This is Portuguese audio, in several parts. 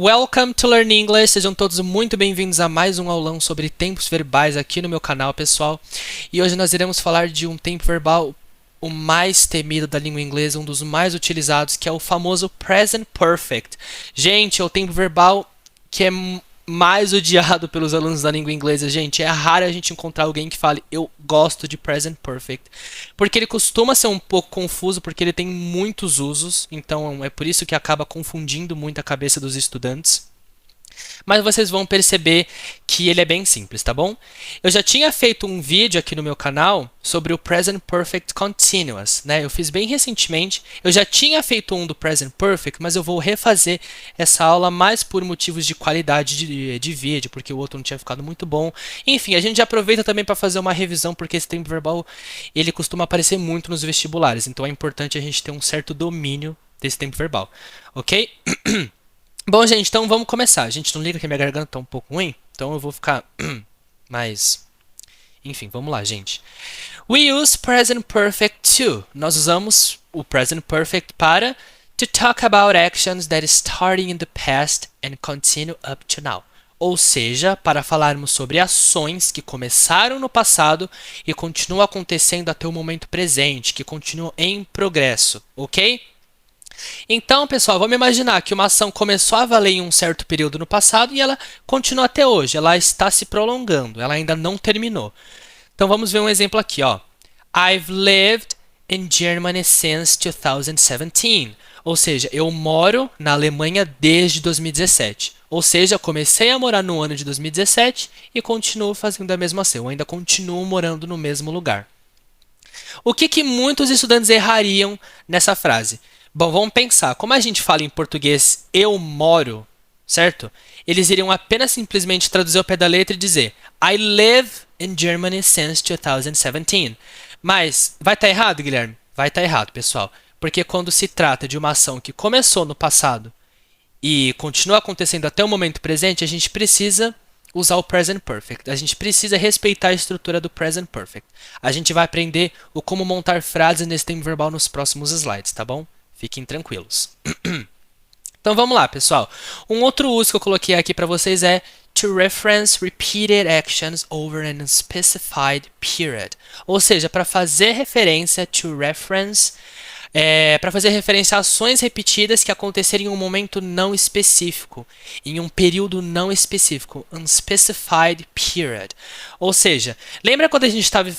Welcome to Learn English! Sejam todos muito bem-vindos a mais um aulão sobre tempos verbais aqui no meu canal, pessoal. E hoje nós iremos falar de um tempo verbal o mais temido da língua inglesa, um dos mais utilizados, que é o famoso Present Perfect. Gente, é o tempo verbal que é mais odiado pelos alunos da língua inglesa. Gente, é raro a gente encontrar alguém que fale eu gosto de Present Perfect, porque ele costuma ser um pouco confuso, porque ele tem muitos usos, então é por isso que acaba confundindo muito a cabeça dos estudantes. Mas vocês vão perceber que ele é bem simples, tá bom? Eu já tinha feito um vídeo aqui no meu canal sobre o Present Perfect Continuous, né? Eu fiz bem recentemente. Eu já tinha feito um do Present Perfect, mas eu vou refazer essa aula mais por motivos de qualidade de vídeo, porque o outro não tinha ficado muito bom. Enfim, a gente já aproveita também para fazer uma revisão, porque esse tempo verbal ele costuma aparecer muito nos vestibulares, então é importante a gente ter um certo domínio desse tempo verbal, ok? Bom, gente, então vamos começar. A gente não liga que a minha garganta tá um pouco ruim, então eu vou ficar mais... Enfim, vamos lá, gente. We use present perfect to. Nós usamos o present perfect para to talk about actions that started in the past and continue up to now. Ou seja, para falarmos sobre ações que começaram no passado e continuam acontecendo até o momento presente, que continuam em progresso, ok? Então, pessoal, vamos imaginar que uma ação começou a valer em um certo período no passado e ela continua até hoje. Ela está se prolongando, ela ainda não terminou. Então, vamos ver um exemplo aqui, ó. I've lived in Germany since 2017. Ou seja, eu moro na Alemanha desde 2017. Ou seja, comecei a morar no ano de 2017 e continuo fazendo a mesma ação. Eu ainda continuo morando no mesmo lugar. O que muitos estudantes errariam nessa frase? Bom, vamos pensar. Como a gente fala em português eu moro, certo? Eles iriam apenas simplesmente traduzir ao pé da letra e dizer I live in Germany since 2017. Mas vai estar errado, Guilherme? Vai estar errado, pessoal. Porque quando se trata de uma ação que começou no passado e continua acontecendo até o momento presente, a gente precisa usar o Present Perfect. A gente precisa respeitar a estrutura do Present Perfect. A gente vai aprender o como montar frases nesse tempo verbal nos próximos slides, tá bom? Fiquem tranquilos. Então vamos lá, pessoal. Um outro uso que eu coloquei aqui para vocês é to reference repeated actions over an unspecified period. Ou seja, para fazer referência to reference, para fazer referência a ações repetidas que aconteceram em um momento não específico, em um período não específico, unspecified period. Ou seja, lembra quando a gente estava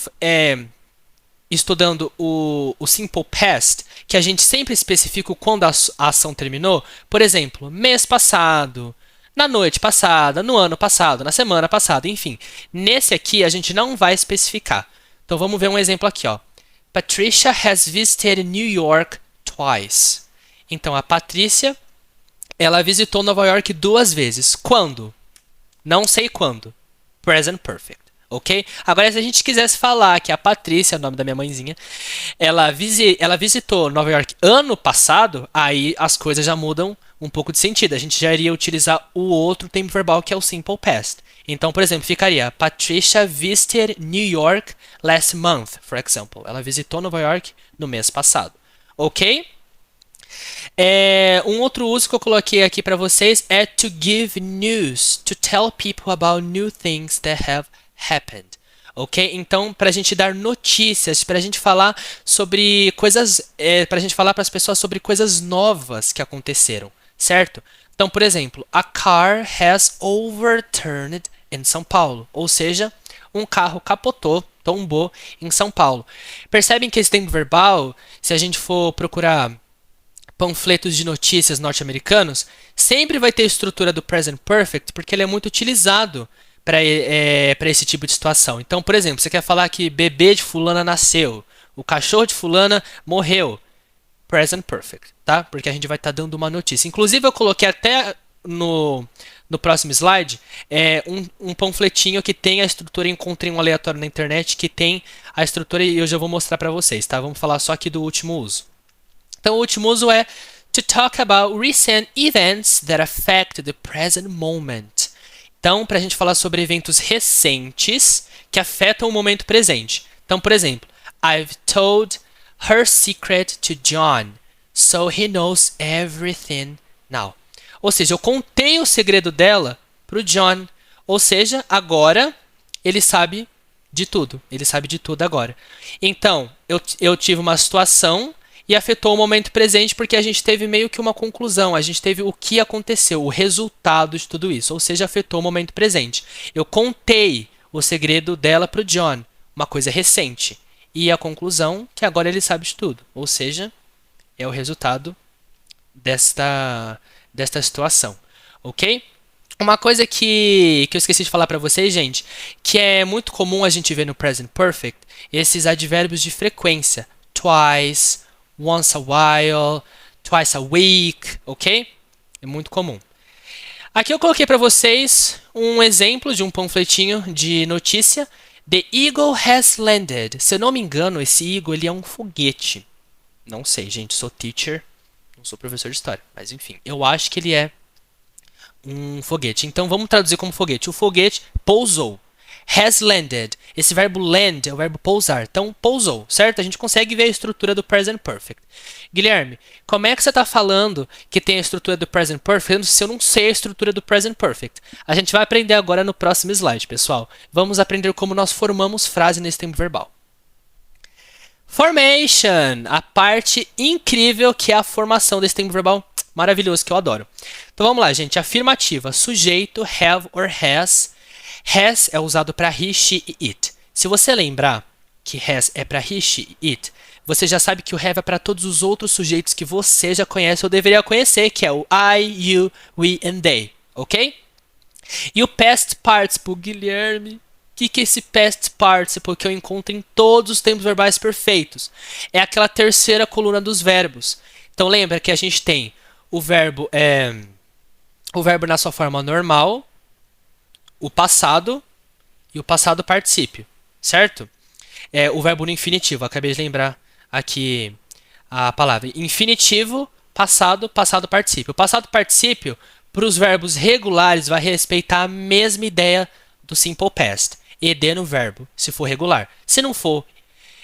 estudando o Simple Past, que a gente sempre especifica quando a ação terminou? Por exemplo, mês passado, na noite passada, no ano passado, na semana passada, enfim. Nesse aqui a gente não vai especificar. Então vamos ver um exemplo aqui, ó. Patricia has visited New York twice. Então a Patrícia, ela visitou Nova York 2 vezes. Quando? Não sei quando. Present Perfect. Ok? Agora, se a gente quisesse falar que a Patrícia, o nome da minha mãezinha, ela visitou Nova York ano passado, aí as coisas já mudam um pouco de sentido. A gente já iria utilizar o outro tempo verbal, que é o Simple Past. Então, por exemplo, ficaria Patricia visited New York last month, for example. Ela visitou Nova York no mês passado. Ok? Um outro uso que eu coloquei aqui para vocês é to give news, to tell people about new things that have happened. Ok? Então, para a gente dar notícias, para a gente falar sobre coisas, para a gente falar para as pessoas sobre coisas novas que aconteceram, certo? Então, por exemplo, a car has overturned in São Paulo. Ou seja, um carro capotou, tombou em São Paulo. Percebem que esse tempo verbal, se a gente for procurar panfletos de notícias norte-americanos, sempre vai ter a estrutura do Present Perfect, porque ele é muito utilizado para esse tipo de situação. Então, por exemplo, você quer falar que bebê de fulana nasceu, o cachorro de fulana morreu. Present Perfect, tá? Porque a gente vai estar dando uma notícia. Inclusive, eu coloquei até no próximo slide um panfletinho que tem a estrutura, encontrei um aleatório na internet que tem a estrutura e eu já vou mostrar para vocês, tá? Vamos falar só aqui do último uso. Então, o último uso é to talk about recent events that affect the present moment. Então, para a gente falar sobre eventos recentes que afetam o momento presente. Então, por exemplo, I've told her secret to John, so he knows everything now. Ou seja, eu contei o segredo dela pro John. Ou seja, agora ele sabe de tudo. Ele sabe de tudo agora. Então, eu tive uma situação e afetou o momento presente porque a gente teve meio que uma conclusão. A gente teve o que aconteceu, o resultado de tudo isso. Ou seja, afetou o momento presente. Eu contei o segredo dela pro John. Uma coisa recente. E a conclusão que agora ele sabe de tudo. Ou seja, é o resultado desta situação, ok? Uma coisa que eu esqueci de falar para vocês, gente, que é muito comum a gente ver no present perfect, esses advérbios de frequência. Twice, once a while, twice a week, ok? É muito comum. Aqui eu coloquei para vocês um exemplo de um panfletinho de notícia. The eagle has landed. Se eu não me engano, esse eagle ele é um foguete. Não sei, gente, sou teacher, não sou professor de história, mas enfim, eu acho que ele é um foguete. Então vamos traduzir como foguete. O foguete pousou. Has landed. Esse verbo land é o verbo pousar. Então pousou, certo? A gente consegue ver a estrutura do present perfect. Guilherme, como é que você está falando que tem a estrutura do present perfect se eu não sei a estrutura do present perfect? A gente vai aprender agora no próximo slide, pessoal. Vamos aprender como nós formamos frase nesse tempo verbal. Formation, a parte incrível que é a formação desse tempo verbal maravilhoso que eu adoro. Então vamos lá, gente. Afirmativa, sujeito, have or has. Has é usado para he, she e it. Se você lembrar que has é para he, she e it, você já sabe que o have é para todos os outros sujeitos que você já conhece ou deveria conhecer, que é o I, you, we and they, ok? E o past participle, Guilherme. O que é esse past participle que eu encontro em todos os tempos verbais perfeitos? É aquela terceira coluna dos verbos. Então lembra que a gente tem o verbo na sua forma normal, o passado e o passado particípio, certo? O verbo no infinitivo, acabei de lembrar aqui a palavra. Infinitivo, passado, passado particípio. O passado particípio, para os verbos regulares, vai respeitar a mesma ideia do simple past. ED no verbo, se for regular. Se não for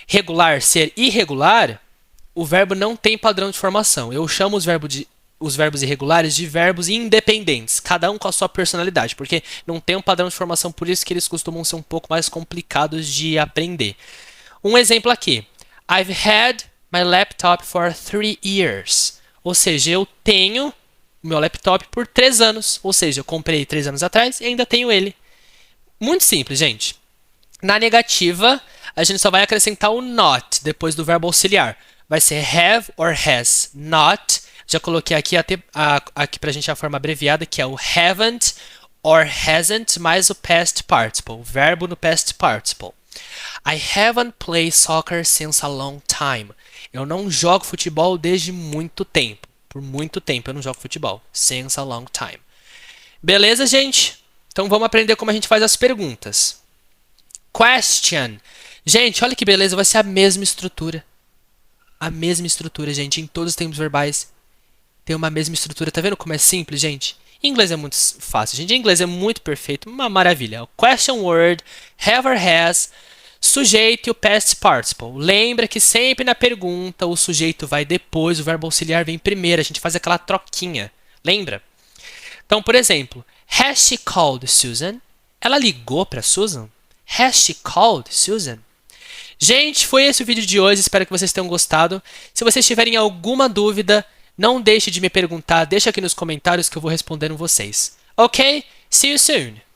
regular ser irregular, o verbo não tem padrão de formação. Eu chamo os verbos irregulares de verbos independentes, cada um com a sua personalidade, porque não tem um padrão de formação, por isso que eles costumam ser um pouco mais complicados de aprender. Um exemplo aqui. I've had my laptop for 3 years. Ou seja, eu tenho o meu laptop por 3 anos. Ou seja, eu comprei 3 anos atrás e ainda tenho ele. Muito simples, gente. Na negativa, a gente só vai acrescentar o not depois do verbo auxiliar. Vai ser have or has not. Já coloquei aqui pra gente a forma abreviada, que é o haven't or hasn't mais o past participle. O verbo no past participle. I haven't played soccer since a long time. Eu não jogo futebol desde muito tempo. Por muito tempo eu não jogo futebol. Since a long time. Beleza, gente? Então vamos aprender como a gente faz as perguntas. Question. Gente, olha que beleza, vai ser a mesma estrutura. A mesma estrutura, gente, em todos os tempos verbais. Tem uma mesma estrutura. Tá vendo como é simples, gente? Em inglês é muito fácil, gente. Em inglês é muito perfeito, uma maravilha. O question word, have or has, sujeito e o past participle. Lembra que sempre na pergunta o sujeito vai depois, o verbo auxiliar vem primeiro. A gente faz aquela troquinha. Lembra? Então, por exemplo, has she called Susan? Ela ligou para Susan? Has she called Susan? Gente, foi esse o vídeo de hoje. Espero que vocês tenham gostado. Se vocês tiverem alguma dúvida, não deixe de me perguntar. Deixa aqui nos comentários que eu vou respondendo vocês. Ok? See you soon!